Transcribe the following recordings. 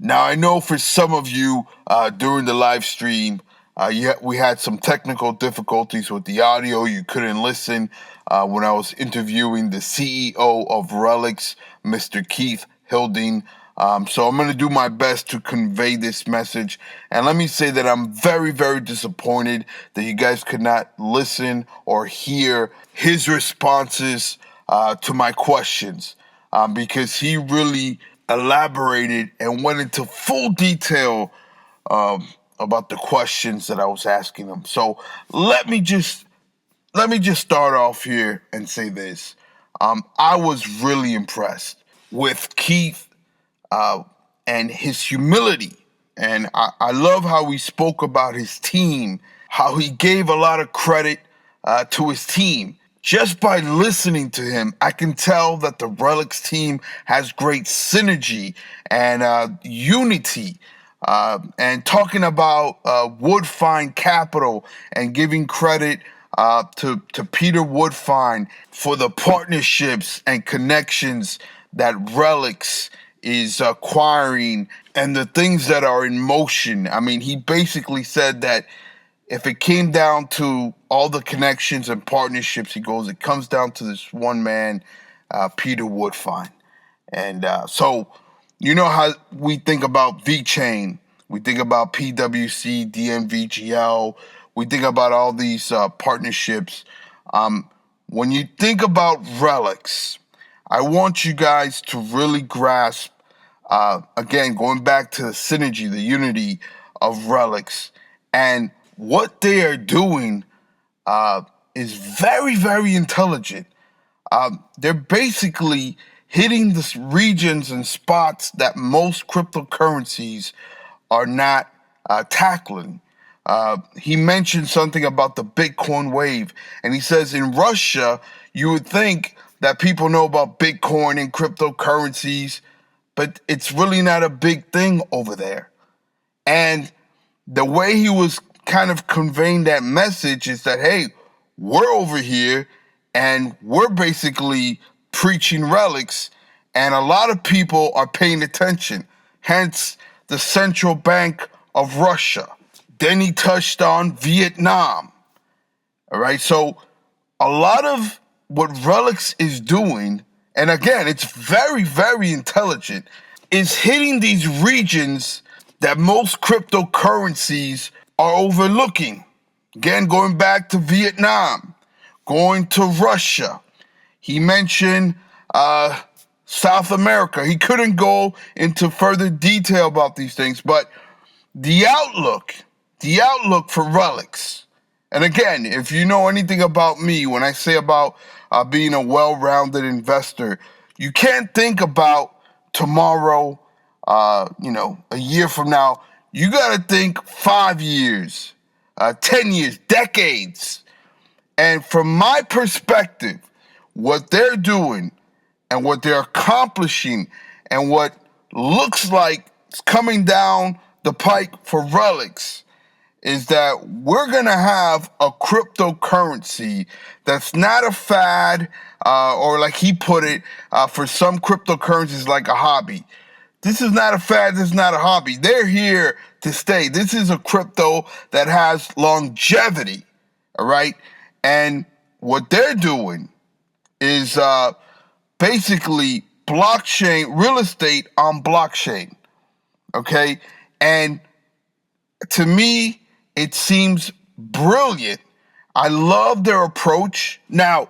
Now, I know for some of you during the live stream, we had some technical difficulties with the audio. You couldn't listen when I was interviewing the CEO of Relex, Mr. Keith Hilden. So I'm going to do my best to convey this message. And let me say that I'm very, very disappointed that you guys could not listen or hear his responses to my questions because he really elaborated and went into full detail about the questions that I was asking him. So let me just start off here and say this. I was really impressed with Keith and his humility. And I love how he spoke about his team, how he gave a lot of credit to his team. Just by listening to him, I can tell that the Relex team has great synergy and unity. And talking about Woodfine Capital and giving credit to Peter Woodfine for the partnerships and connections that Relex is acquiring and the things that are in motion. I mean, he basically said that if it came down to all the connections and partnerships, he goes, it comes down to this one man, Peter Woodfine. And so, you know how we think about VeChain, we think about PWC, DNVGL, we think about all these partnerships. When you think about Relex, I want you guys to really grasp, again, going back to the synergy, the unity of Relex, and what they are doing is very, very intelligent. They're basically hitting the regions and spots that most cryptocurrencies are not tackling. He mentioned something about the Bitcoin wave, and he says in Russia, you would think that people know about Bitcoin and cryptocurrencies, but it's really not a big thing over there. And the way he was kind of conveying that message is that, hey, we're over here and we're basically preaching Relex, and a lot of people are paying attention, hence the central bank of Russia. Then he touched on Vietnam. All right, so a lot of what Relex is doing, and again, it's very, very intelligent, is hitting these regions that most cryptocurrencies are overlooking. Again, going back to Vietnam, going to Russia. He mentioned South America. He couldn't go into further detail about these things, but the outlook for Relex, and again, if you know anything about me, when I say about being a well-rounded investor, you can't think about tomorrow, a year from now. You got to think 5 years, 10 years, decades. And from my perspective, what they're doing and what they're accomplishing and what looks like it's coming down the pike for Relex is that we're going to have a cryptocurrency that's not a fad, or like he put it, for some cryptocurrencies like a hobby. This is not a fad, this is not a hobby. They're here to stay. This is a crypto that has longevity, all right? And what they're doing is basically blockchain, real estate on blockchain, okay? And to me, it seems brilliant. I love their approach. Now,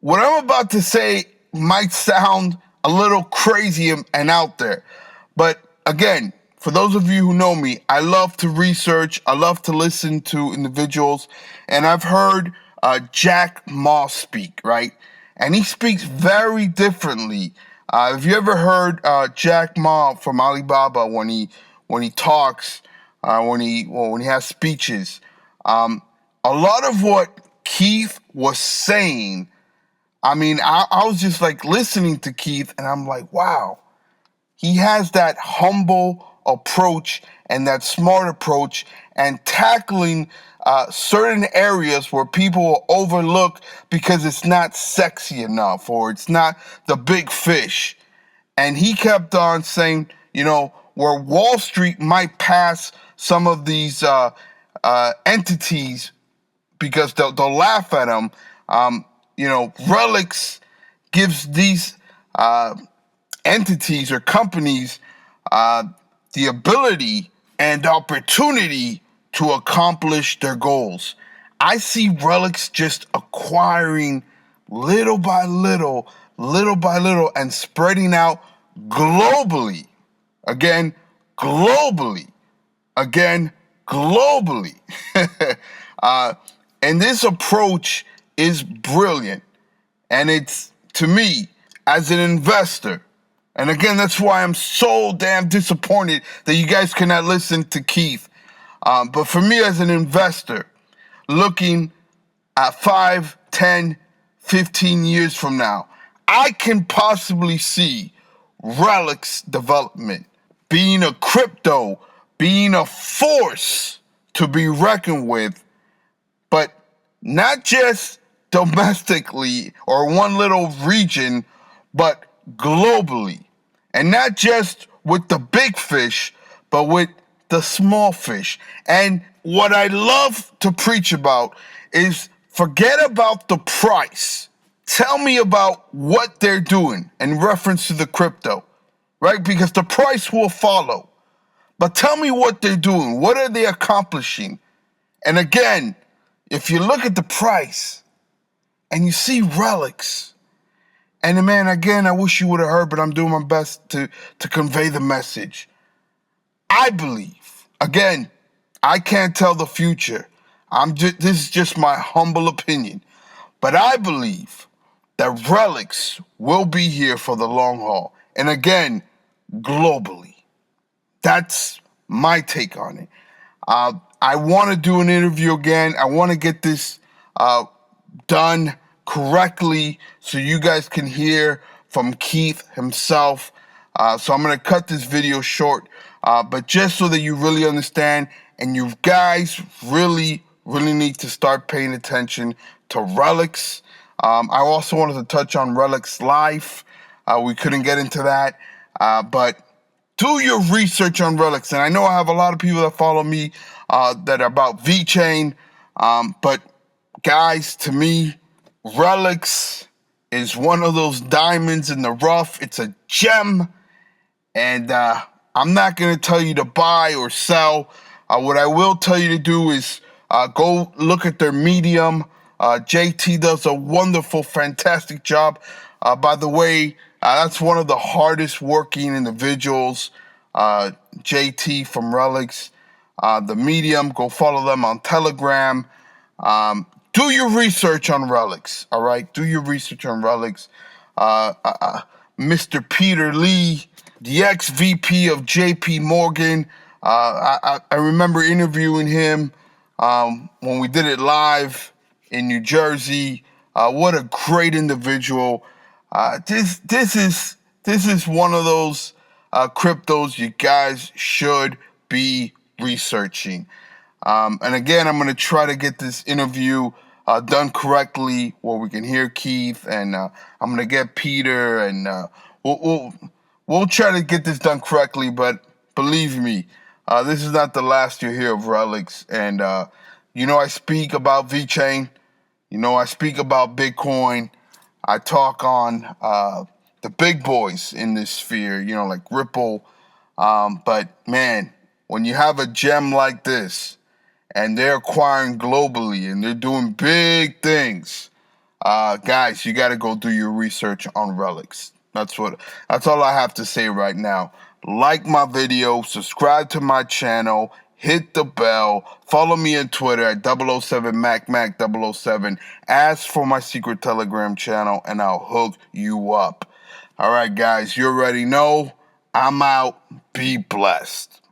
what I'm about to say might sound a little crazy and out there, but again, for those of you who know me, I love to research, I love to listen to individuals, and I've heard Jack Ma speak, right? And he speaks very differently. Have you ever heard Jack Ma from Alibaba when he talks, when he has speeches? A lot of what Keith was saying, I mean, I was just like listening to Keith, and I'm like, wow, he has that humble approach and that smart approach and tackling certain areas where people will overlook because it's not sexy enough or it's not the big fish. And he kept on saying, where Wall Street might pass some of these entities because they'll laugh at them. Relex gives these entities or companies the ability and opportunity to accomplish their goals. I see Relex just acquiring little by little, and spreading out globally. Again, globally. Again, globally. And this approach is brilliant. And it's, to me, as an investor, and again, that's why I'm so damn disappointed that you guys cannot listen to Keith. But for me as an investor, looking at 5, 10, 15 years from now, I can possibly see Relex development being a crypto, being a force to be reckoned with, but not just domestically or one little region, but globally. And not just with the big fish, but with the small fish. And what I love to preach about is forget about the price. Tell me about what they're doing in reference to the crypto, right? Because the price will follow. But tell me what they're doing. What are they accomplishing? And again, if you look at the price and you see Relex, and man, again, I wish you would have heard, but I'm doing my best to convey the message. I believe, again, I can't tell the future. This is just my humble opinion. But I believe that Relex will be here for the long haul. And again, globally. That's my take on it. I want to do an interview again. I want to get this done correctly so you guys can hear from Keith himself. So I'm going to cut this video short, but just so that you really understand, and you guys really need to start paying attention to Relex. I also wanted to touch on Relex Life. We couldn't get into that, but do your research on Relex. And I know I have a lot of people that follow me that are about VeChain, but guys, to me, Relex is one of those diamonds in the rough. It's a gem, and I'm not going to tell you to buy or sell. What I will tell you to do is go look at their Medium. JT does a wonderful, fantastic job. By the way, that's one of the hardest working individuals, JT from Relex. The Medium, go follow them on Telegram. Do your research on Relex, all right? Do your research on Relex. Mr. Peter Lee, the ex-VP of JP Morgan. I remember interviewing him when we did it live in New Jersey. What a great individual. This is one of those cryptos you guys should be researching. And again, I'm going to try to get this interview done correctly where we can hear Keith, and I'm going to get Peter, and we'll try to get this done correctly. But believe me, this is not the last you hear of Relex. And I speak about VeChain. I speak about Bitcoin. I talk on the big boys in this sphere, like Ripple. But man, when you have a gem like this, and they're acquiring globally, and they're doing big things, guys, you got to go do your research on Relex. That's all I have to say right now. Like my video, subscribe to my channel, hit the bell, follow me on Twitter at 007MacMac007. Ask for my secret Telegram channel, and I'll hook you up. All right, guys, you already know. I'm out. Be blessed.